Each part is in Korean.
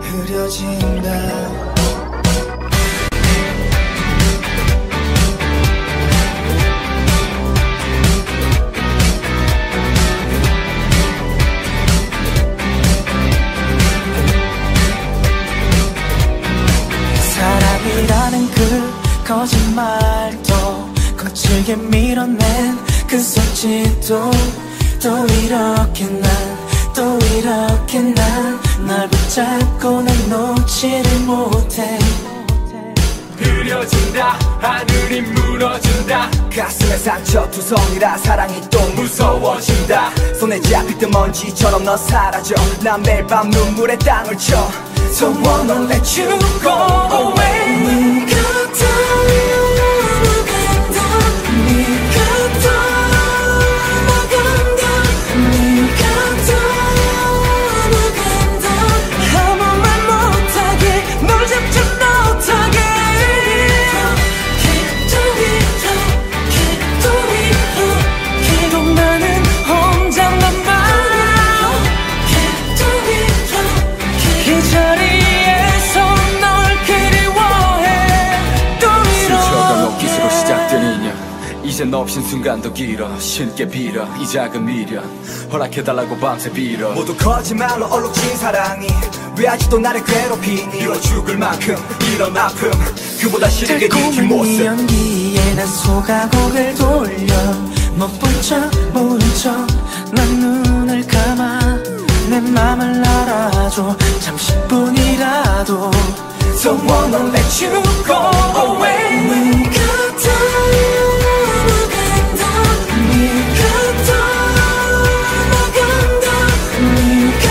흐려진다. 사랑이라는 그 거짓말도 거칠게 밀어낸 그 속짓도 또 이렇게 난 날 붙잡고 난 놓지를 못해. 흐려진다. 하늘이 무너진다. 가슴에 상처투성이라 사랑이 또 무서워진다. 손에 잡힐 듯 먼지처럼 너 사라져. 난 매일 밤 눈물에 땅을 쳐. Don't wanna let you go away. 네가 떠나간다. 네가 떠나간다. 네가 떠나간다. 아무 말 못하게 널 잡지 못하게. 계속 나는 혼자만 이 자리에서 널 그리워해. 또 스쳐가며 기수로 이렇게 시작된 인연, 이젠 없인 순간도 길어. 쉽게 빌어 이 작은 미련 허락해달라고 밤새 빌어. 모두 거짓말로 얼룩진 사랑이 왜 아직도 나를 괴롭히니. 미워 죽을 만큼 이런 아픔 그보다 싫게 네 모습. 연기에 난 속아 고개를 돌려. 못 본 척 모른 척 난 눈을 감아. 내 맘을 알아줘 잠시뿐이라도. Don't wanna let you go away. 네가 떠나간다. 네가 떠나간다. 네가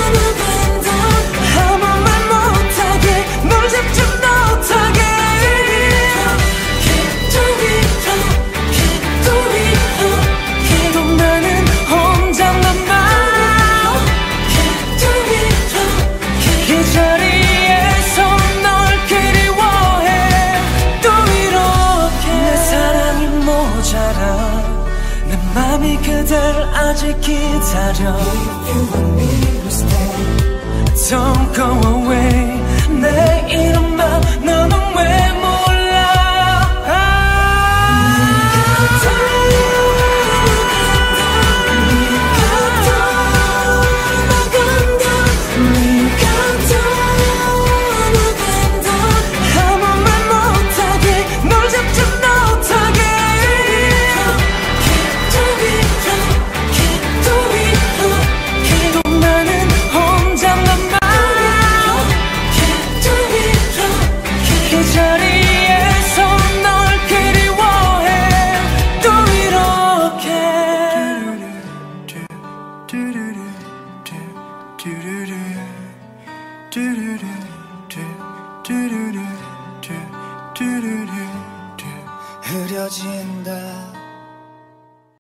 떠나간다. 아무 말 못하게 널 잡지 못하게. 계속 나는 혼자만 이 자리에서 널 그리워해. 또 이렇게 내 사랑이 모자라. 내 맘이 그댈 아직 기다려. Don't go away. 내 이름만 너는 왜 몰라. 흐려진다.